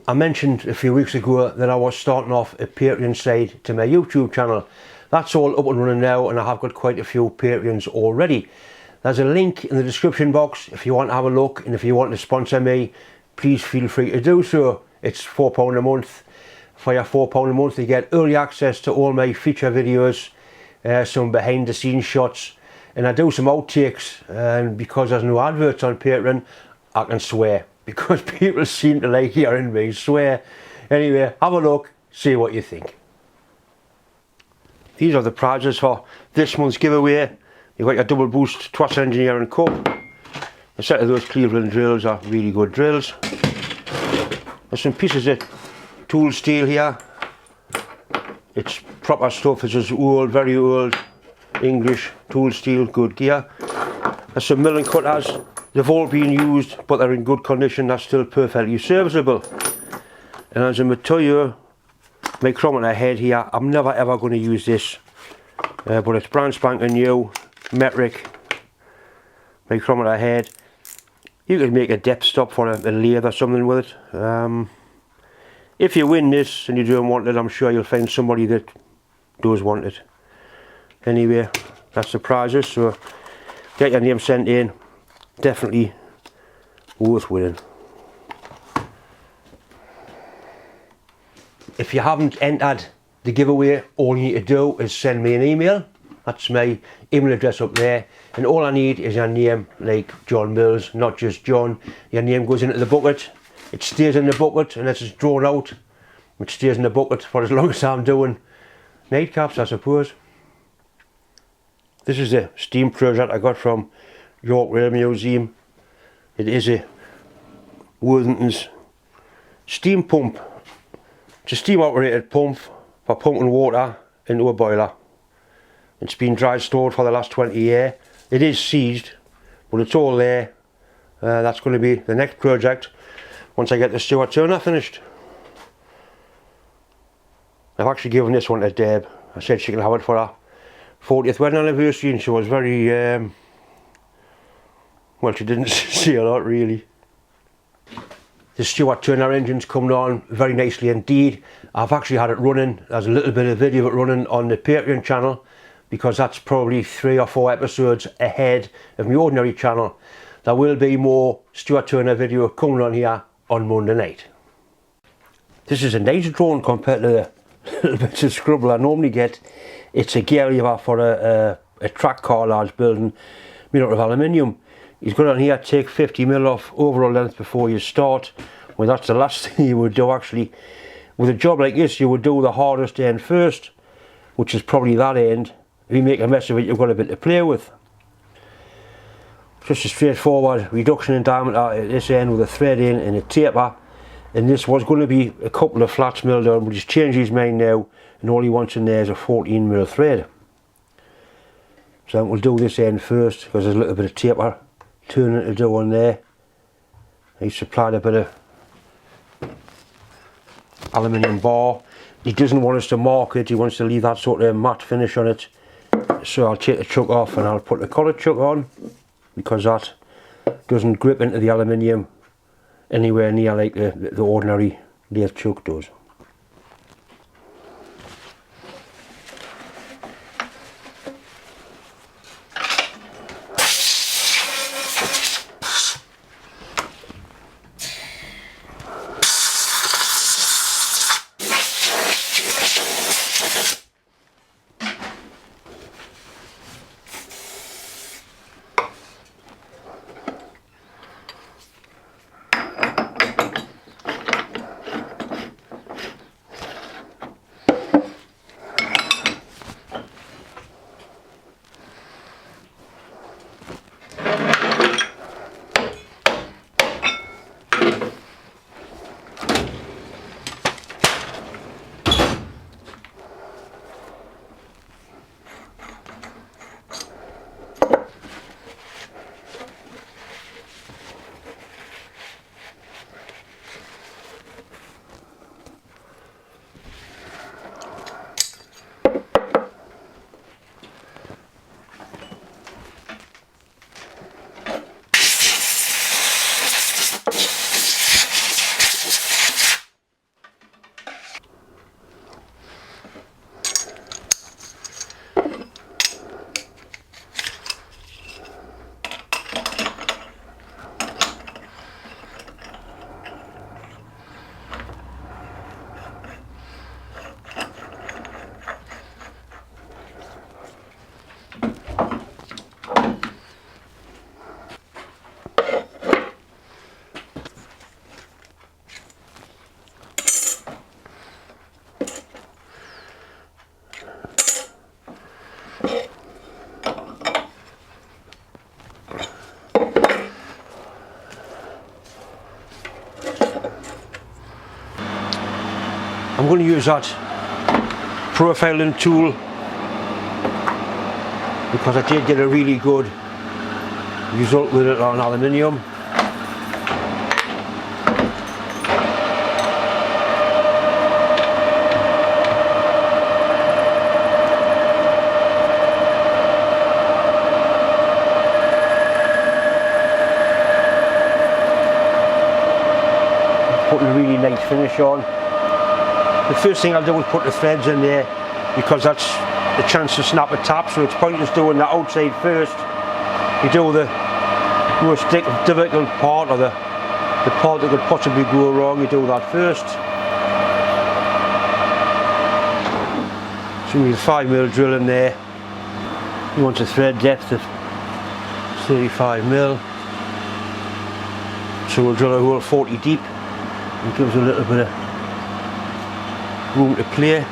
I mentioned a few weeks ago that I was starting off a Patreon side to my YouTube channel. That's all up and running now, and I have got quite a few Patreons already. There's a link in the description box if you want to have a look, and if you want to sponsor me, please feel free to do so. It's £4 a month. For your £4 a month you get early access to all my feature videos, some behind the scenes shots, and I do some outtakes, and because there's no adverts on Patreon I can swear, because people seem to like hearing me swear. Anyway, have a look, see what you think. These are the prizes for this month's giveaway. You've got your Doubleboost Twats Engineering Cup. A set of those Cleveland drills are really good drills. There's some pieces of tool steel here. It's proper stuff. This is old, very old English tool steel, good gear. There's some milling cutters. They've all been used, but they're in good condition. They're still perfectly serviceable. And there's a Patrion micrometer head here. I'm never ever going to use this, but it's brand spanking new, metric micrometer head. You could make a depth stop for a lathe or something with it. If you win this and you don't want it, I'm sure you'll find somebody that does want it. Anyway, that's the prizes, so get your name sent in. Definitely worth winning. If you haven't entered the giveaway, all you need to do is send me an email. That's my email address up there, and all I need is your name, like John Mills, not just John. Your name goes into the bucket. It stays in the bucket unless it's drawn out. It stays in the bucket for as long as I'm doing nightcaps, I suppose. This is a steam project I got from York Rail Museum. It is a Worthington's steam pump. It's a steam operated pump for pumping water into a boiler. It's been dry stored for the last 20 years. It is seized, but it's all there. That's going to be the next project once I get the Stuart Turner finished. I've actually given this one to Deb. I said she can have it for her 40th wedding anniversary, and she was very, well, she didn't see a lot really. The Stuart Turner engine's coming on very nicely indeed. I've actually had it running. There's a little bit of video of it running on the Patrion channel, because that's probably 3 or 4 episodes ahead of my ordinary channel. There will be more Stuart Turner video coming on here on Monday night. This is a nice drone compared to the little bits of scrubble I normally get. It's a gear lever for a track car large building made out of aluminium. He's got on here, take 50mm off overall length before you start. Well, that's the last thing you would do actually. With a job like this, you would do the hardest end first, which is probably that end. If you make a mess of it, you've got a bit to play with. Just a straightforward reduction in diameter at this end with a thread in and a taper. And this was going to be a couple of flats milled on, but he's changed his mind now, and all he wants in there is a 14mm thread. So we'll do this end first, because there's a little bit of taper turning to do on there. He's supplied a bit of aluminium bar. He doesn't want us to mark it, he wants to leave that sort of matte finish on it. So I'll take the chuck off and I'll put the collar chuck on, because that doesn't grip into the aluminium anywhere near like the ordinary lathe chuck does. going to use that profiling tool because I did get a really good result with it on aluminium. Putting a really nice finish on. The first thing I'll do is put the threads in there because that's the chance to snap a tap, so it's pointless doing the outside first. You do the most difficult part, or the part that could possibly go wrong, you do that first. So with a 5mm drill in there, you want a thread depth of 35mm. So we'll drill a hole 40 deep. It gives a little bit of room to play.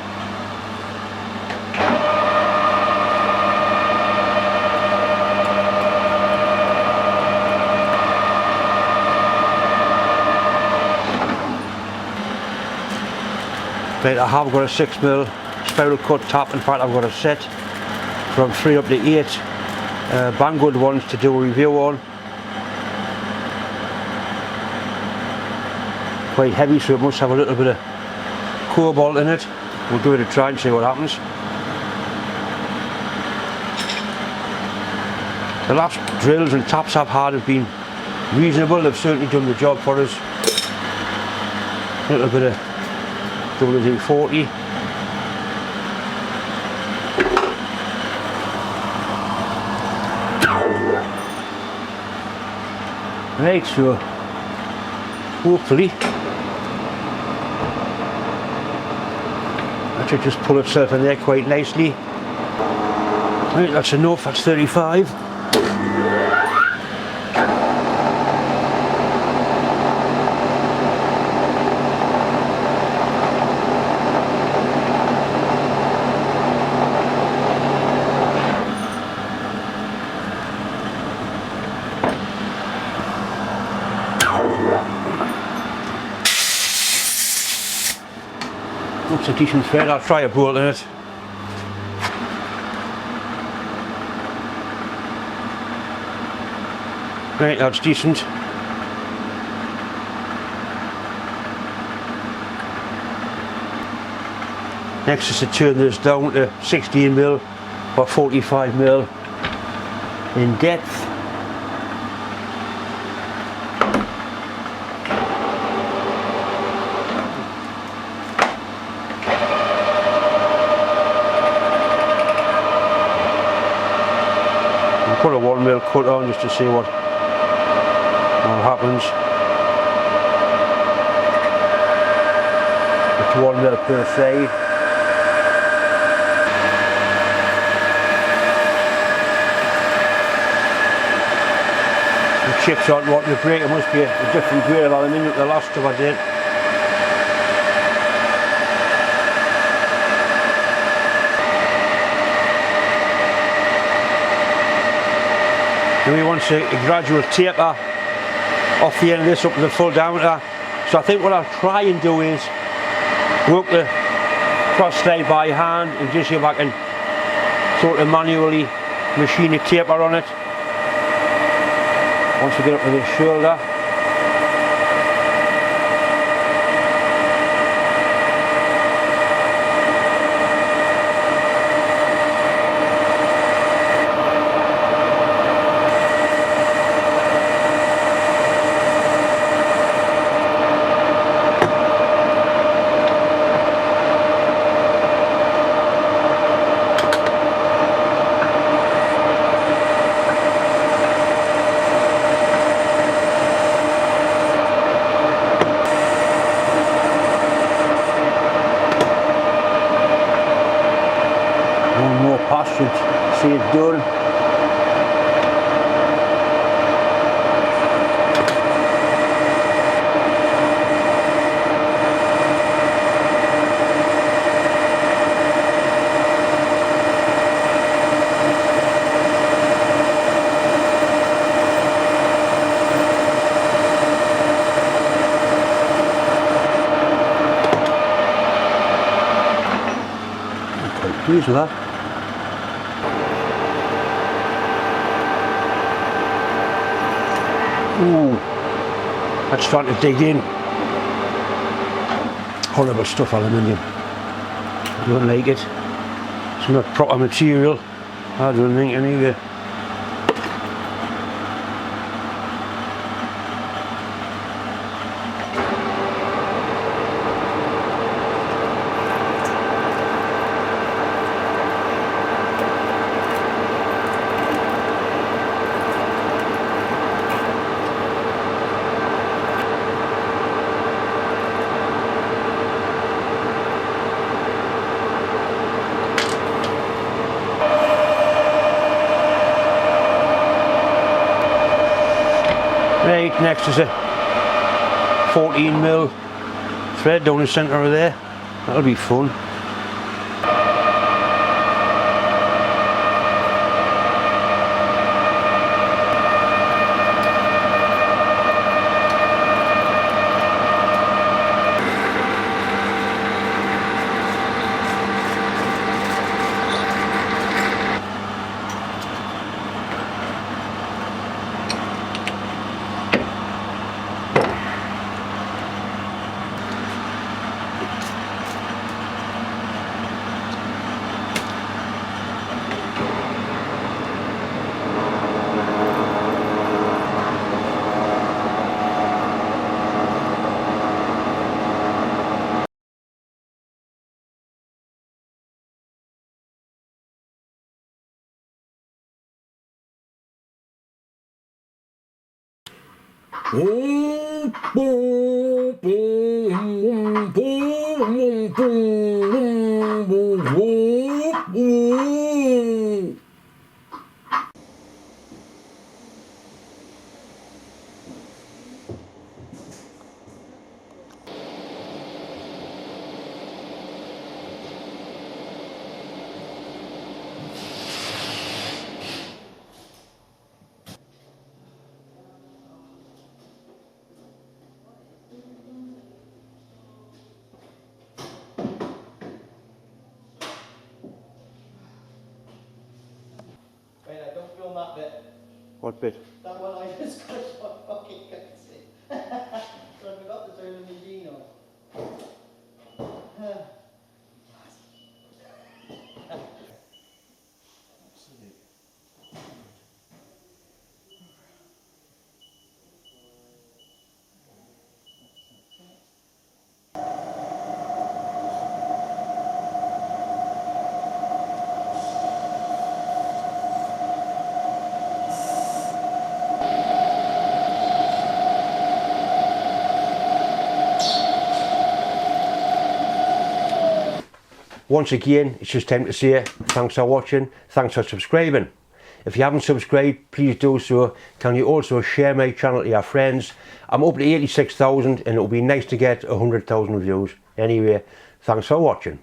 Right, I have got a 6mm spiral cut tap. In fact, I've got a set from 3 up to 8 Banggood ones to do a review on. Quite heavy, so it must have a little bit of cobalt in it. We'll give it a try and see what happens. The last drills and taps I've had have been reasonable. They've certainly done the job for us. A little bit of WD-40. Right, so hopefully that should just pull itself in there quite nicely. Right, that's enough, that's 35. Looks a decent thread. I'll try a bolt in it. Right, that's decent. Next is to turn this down to 16mm or 45mm in depth. Put a 1mm cut on just to see what happens. It's 1mm per side. The chips aren't wanting to break. It must be a different grade of aluminium to the last stuff I did. And we want a gradual taper off the end of this up to the full diameter. So I think what I'll try and do is work the cross slide by hand and just see if I can sort of manually machine a taper on it. Once we get up to the shoulder. Should see it done. pleased with that. Ooh, that's starting to dig in. Horrible stuff, aluminium. I don't like it. It's not proper material. I don't think anyway. Right, next is a 14mm thread down the centre of there. That'll be fun. Boom, boom, boom, boom, boom, boom, boom, boom, boom. Wait, don't film that bit. What bit? That one I just got so fucking can't see. So I forgot to turn the machine on. Once again, it's just time to say thanks for watching, thanks for subscribing. If you haven't subscribed, please do so. Can you also share my channel to your friends? I'm up to 86,000 and it'll be nice to get 100,000 views. Anyway, thanks for watching.